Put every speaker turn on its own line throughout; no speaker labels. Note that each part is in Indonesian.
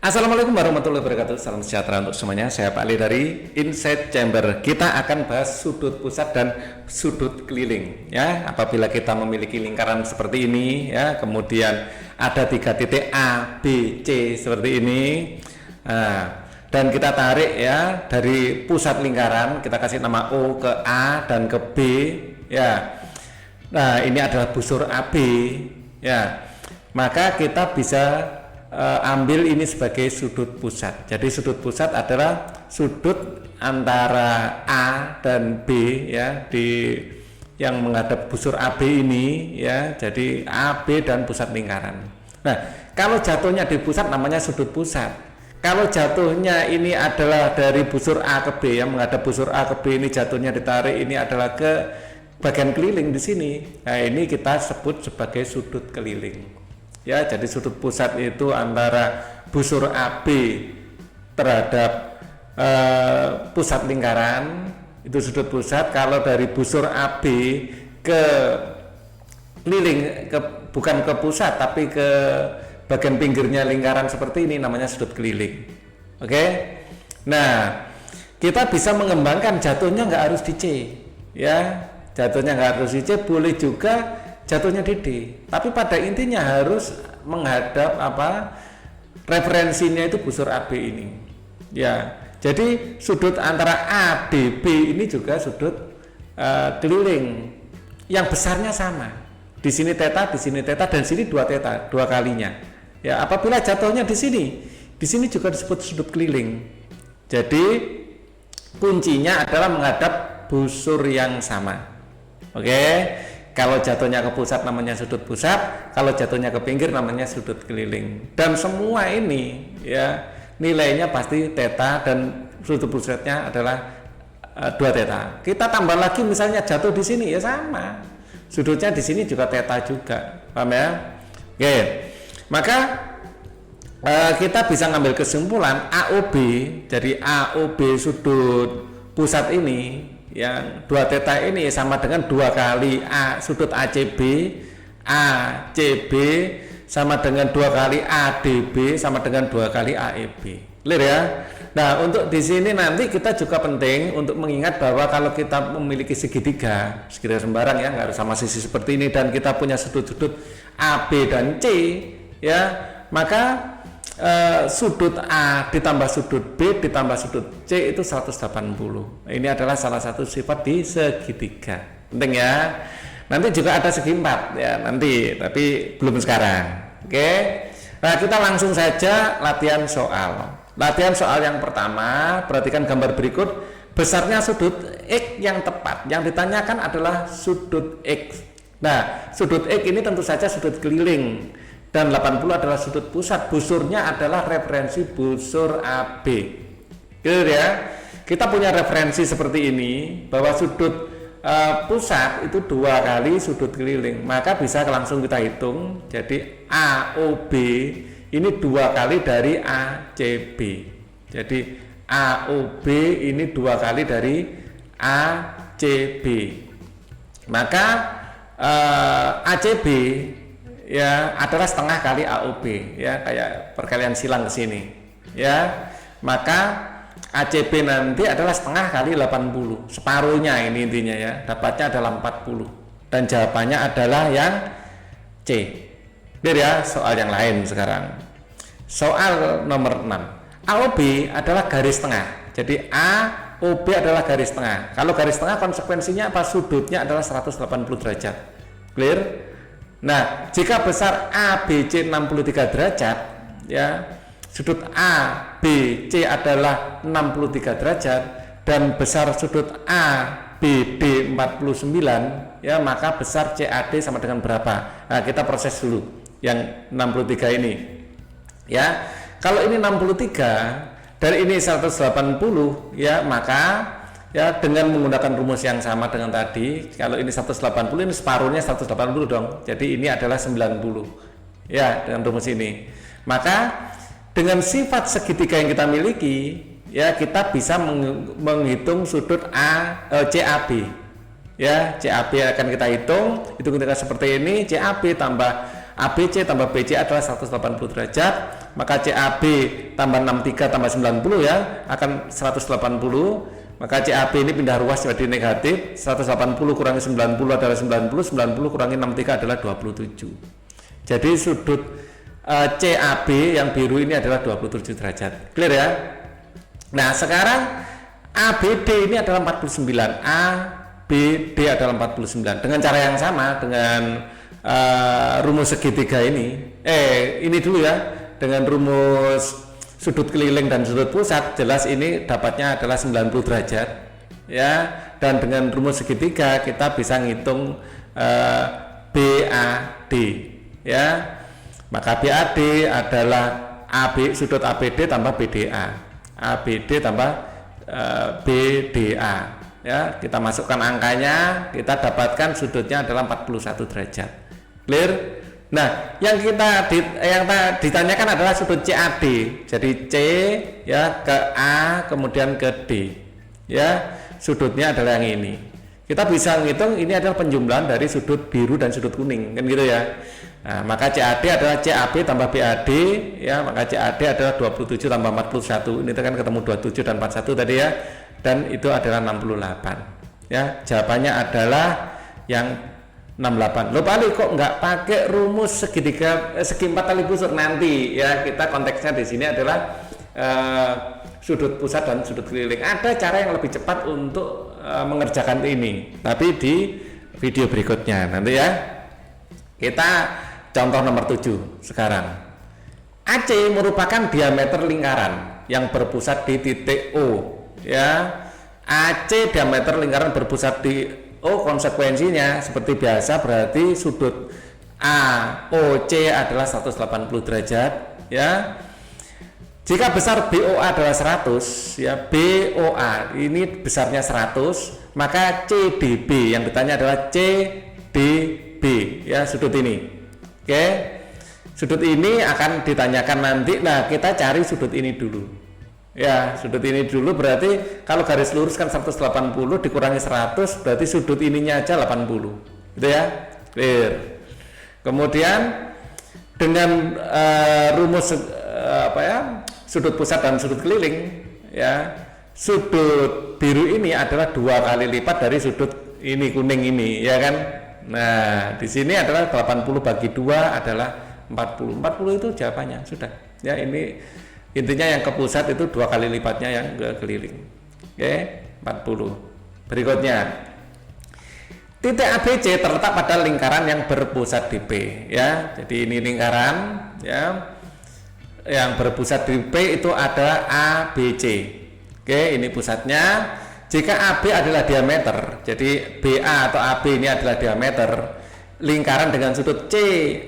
Assalamualaikum warahmatullahi wabarakatuh. Salam sejahtera untuk semuanya. Saya Pak Ali dari Insight Chamber. Kita akan bahas sudut pusat dan sudut keliling. Ya, apabila kita memiliki lingkaran seperti ini, ya, kemudian ada 3 titik A, B, C seperti ini. Dan kita tarik ya dari pusat lingkaran, kita kasih nama O ke A dan ke B. Ya, nah ini adalah busur AB. Ya, maka kita bisa ambil ini sebagai sudut pusat. Jadi sudut pusat adalah sudut antara A dan B ya, yang menghadap busur AB ini ya. Jadi AB dan pusat lingkaran. Nah, kalau jatuhnya di pusat namanya sudut pusat. Kalau jatuhnya ini adalah dari busur A ke B yang menghadap busur A ke B, ini jatuhnya ditarik, ini adalah ke bagian keliling di sini. Nah, ini kita sebut sebagai sudut keliling. Ya, jadi sudut pusat itu antara busur AB terhadap pusat lingkaran, itu sudut pusat. Kalau dari busur AB ke keliling, bukan ke pusat tapi ke bagian pinggirnya lingkaran seperti ini, namanya sudut keliling. Oke. Nah, kita bisa mengembangkan jatuhnya nggak harus di C, ya. Jatuhnya nggak harus di C, boleh juga jatuhnya di D, tapi pada intinya harus menghadap referensinya itu busur AB ini. Ya, jadi sudut antara ADB ini juga sudut keliling yang besarnya sama. Di sini theta, dan sini 2 theta, 2 kalinya. Ya, apabila jatuhnya di sini juga disebut sudut keliling. Jadi kuncinya adalah menghadap busur yang sama. Oke. Kalau jatuhnya ke pusat namanya sudut pusat, kalau jatuhnya ke pinggir namanya sudut keliling. Dan semua ini ya nilainya pasti theta dan sudut pusatnya adalah 2 theta. Kita tambah lagi misalnya jatuh di sini ya sama. Sudutnya di sini juga theta juga. Paham ya? Oke. Maka kita bisa ngambil kesimpulan AOB, jadi AOB sudut pusat ini yang 2 theta ini sama dengan 2 kali sudut ACB sama dengan 2 kali ADB sama dengan 2 kali AEB. Clear ya? Nah, untuk di sini nanti kita juga penting untuk mengingat bahwa kalau kita memiliki segitiga sembarang ya, nggak harus sama sisi seperti ini, dan kita punya sudut-sudut AB dan C ya, maka sudut A ditambah sudut B ditambah sudut C itu 180. Ini adalah salah satu sifat di segitiga. Penting ya. Nanti juga ada segi 4 ya nanti, tapi belum sekarang. Oke. Nah, kita langsung saja latihan soal. Latihan soal yang pertama, perhatikan gambar berikut. Besarnya sudut X yang tepat. Yang ditanyakan adalah sudut X. Nah, sudut X ini tentu saja sudut keliling. Dan 80 adalah sudut pusat, busurnya adalah referensi busur AB. Clear ya? Kita punya referensi seperti ini, bahwa sudut pusat itu 2 kali sudut keliling, maka bisa langsung kita hitung. Jadi AOB ini 2 kali dari ACB. Jadi AOB ini 2 kali dari ACB. Maka ACB ya adalah setengah kali AOB ya, kayak perkalian silang ke sini ya. Maka ACB nanti adalah setengah kali 80, separuhnya ini intinya ya, dapatnya adalah 40 dan jawabannya adalah yang C. Biar ya, soal yang lain sekarang. Soal nomor 6. AOB adalah garis tengah. Jadi AOB adalah garis tengah. Kalau garis tengah konsekuensinya apa? Sudutnya adalah 180 derajat. Clear? Nah, jika besar ABC 63 derajat ya, sudut ABC adalah 63 derajat dan besar sudut ABD 49 ya, maka besar CAD sama dengan berapa? Nah, kita proses dulu yang 63 ini. Ya. Kalau ini 63 dan ini 180 ya, maka ya dengan menggunakan rumus yang sama dengan tadi, kalau ini 180 ini separuhnya 180 dong. Jadi ini adalah 90. Ya, dengan rumus ini. Maka dengan sifat segitiga yang kita miliki, ya kita bisa menghitung sudut CAB. Ya, CAB akan kita hitung, itu ketika seperti ini, CAB tambah ABC tambah BC adalah 180 derajat, maka CAB tambah 63 tambah 90 ya akan 180. Maka CAB ini pindah ruas jadi negatif, 180 kurangi 90 adalah 90, 90 kurangi 63 adalah 27. Jadi sudut CAB yang biru ini adalah 27 derajat. Clear ya? Nah, sekarang ABD ini adalah 49, ABD adalah 49. Dengan cara yang sama dengan rumus segitiga ini. Ini dulu ya, dengan rumus sudut keliling dan sudut pusat, jelas ini dapatnya adalah 90 derajat ya, dan dengan rumus segitiga kita bisa ngitung BAD ya, maka BAD adalah sudut ABD tambah BDA, ABD tambah BDA ya, kita masukkan angkanya, kita dapatkan sudutnya adalah 41 derajat. Clear? Nah, yang ditanyakan adalah sudut CAD. Jadi C ya ke A kemudian ke D. Ya, sudutnya adalah yang ini. Kita bisa ngitung ini adalah penjumlahan dari sudut biru dan sudut kuning, kan gitu ya. Nah, maka CAD adalah CAB tambah BAD ya, maka CAD adalah 27 tambah 41. Ini kan ketemu 27 dan 41 tadi ya. Dan itu adalah 68. Ya, jawabannya adalah yang 68. Lo paling kok nggak pakai rumus segitiga segi 4 tali busur nanti ya, kita konteksnya di sini adalah sudut pusat dan sudut keliling. Ada cara yang lebih cepat untuk mengerjakan ini, tapi di video berikutnya nanti ya. Kita contoh nomor 7 sekarang. AC merupakan diameter lingkaran yang berpusat di titik O ya. AC diameter lingkaran berpusat di konsekuensinya seperti biasa berarti sudut AOC adalah 180 derajat ya. Jika besar BOA adalah 100 ya, BOA ini besarnya 100, maka CDB yang ditanya adalah CDB ya, sudut ini. Oke. Sudut ini akan ditanyakan nanti. Nah, kita cari sudut ini dulu. Ya, sudut ini dulu berarti kalau garis lurus kan 180 dikurangi 100 berarti sudut ininya aja 80. Gitu ya. Clear. Kemudian dengan rumus sudut pusat dan sudut keliling ya. Sudut biru ini adalah 2 kali lipat dari sudut ini kuning ini, ya kan? Nah, di sini adalah 80 bagi 2 adalah 40. 40 itu jawabannya, sudah. Ya, ini intinya yang ke pusat itu 2 kali lipatnya yang ke keliling. Oke, 40. Berikutnya, titik ABC terletak pada lingkaran yang berpusat di P ya. Jadi ini lingkaran ya. Yang berpusat di P itu ada ABC. Oke, ini pusatnya. Jika AB adalah diameter, jadi BA atau AB ini adalah diameter lingkaran dengan sudut C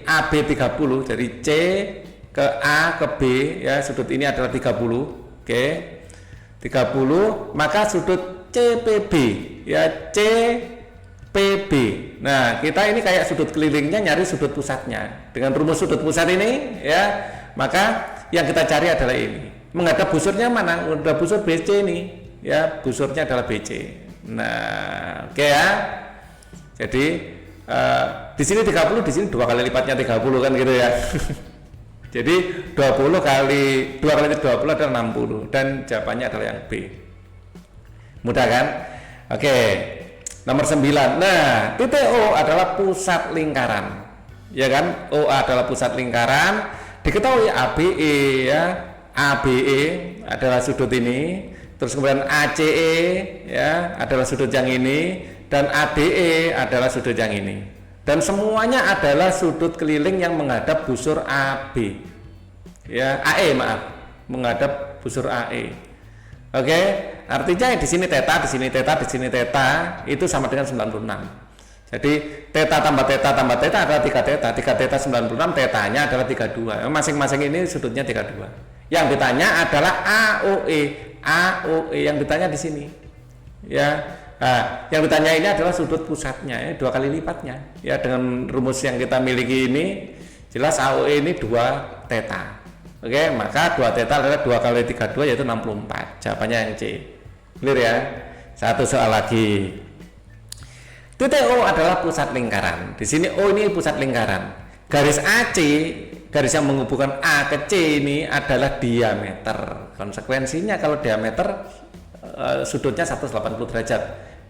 AB 30, jadi C ke A ke B ya, sudut ini adalah 30. Oke. 30, maka sudut CPB ya, CPB. Nah, kita ini kayak sudut kelilingnya nyari sudut pusatnya. Dengan rumus sudut pusat ini ya, maka yang kita cari adalah ini. Menghadap busurnya mana? Menghadap busur BC ini ya, busurnya adalah BC. Nah, oke ya. Jadi di sini 30, di sini 2 kali lipatnya 30 kan gitu ya. Jadi 20 kali 2 kali 20 adalah 60 dan jawabannya adalah yang B. Mudah kan? Oke. Nomor 9. Nah, titik O adalah pusat lingkaran. Ya kan? OA adalah pusat lingkaran. Diketahui ABE ya. ABE adalah sudut ini. Terus kemudian ACE ya adalah sudut yang ini dan ADE adalah sudut yang ini. Dan semuanya adalah sudut keliling yang menghadap busur AB. Ya, AE maaf, menghadap busur AE. Oke, artinya di sini theta, di sini theta, di sini theta itu sama dengan 96. Jadi theta tambah theta tambah theta adalah 3 theta. 3 theta 96, tetanya adalah 32. Masing-masing ini sudutnya 32. Yang ditanya adalah AOE. AOE yang ditanya di sini. Ya. Nah, yang ditanya ini adalah sudut pusatnya ya, 2 kali lipatnya. Ya, dengan rumus yang kita miliki ini jelas AOE ini 2 theta. Oke, maka 2 theta adalah 2 kali 32 yaitu 64. Jawabannya yang C. Clear ya? Satu soal lagi. Titik O adalah pusat lingkaran. Di sini O ini pusat lingkaran. garis AC, garis yang menghubungkan A ke C ini adalah diameter. Konsekuensinya kalau diameter sudutnya 180 derajat,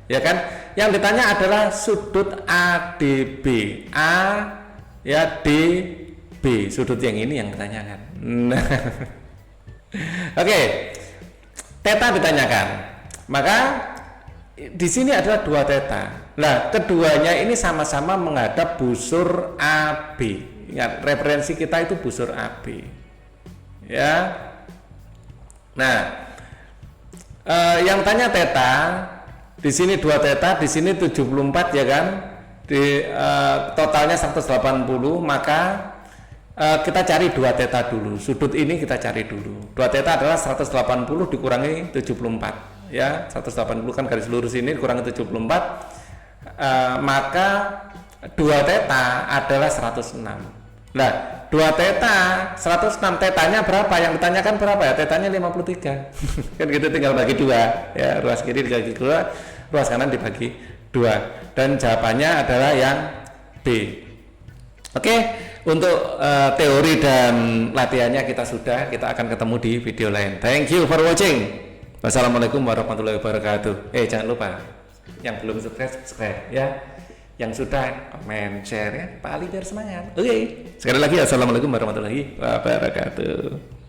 ya kan? Yang ditanya adalah sudut ADB, A ya DB, sudut yang ini yang ditanyakan. Nah, oke, theta ditanyakan, maka di sini adalah 2 theta. Nah, keduanya ini sama-sama menghadap busur AB. Ingat, referensi kita itu busur AB. Ya. Nah, yang tanya theta, di sini 2 theta, di sini 74 ya kan? Di totalnya 180, maka kita cari 2 theta dulu. Sudut ini kita cari dulu. 2 theta adalah 180 dikurangi 74. Ya, 180 kan garis lurus ini dikurangi 74, maka 2 theta adalah 106. Nah, 2 theta 106, tetanya berapa? Yang ditanyakan berapa ya? Tetanya 53. Kan gitu, tinggal bagi 2 ya, ruas kiri dibagi 2, ruas kanan dibagi 2, dan jawabannya adalah yang B. Oke, untuk teori dan latihannya kita akan ketemu di video lain. Thank you for watching. Wassalamualaikum warahmatullahi wabarakatuh. Jangan lupa yang belum subscribe ya, yang sudah komen, share ya. Pak Ali biar semangat. Oke. Sekali lagi assalamualaikum warahmatullahi wabarakatuh.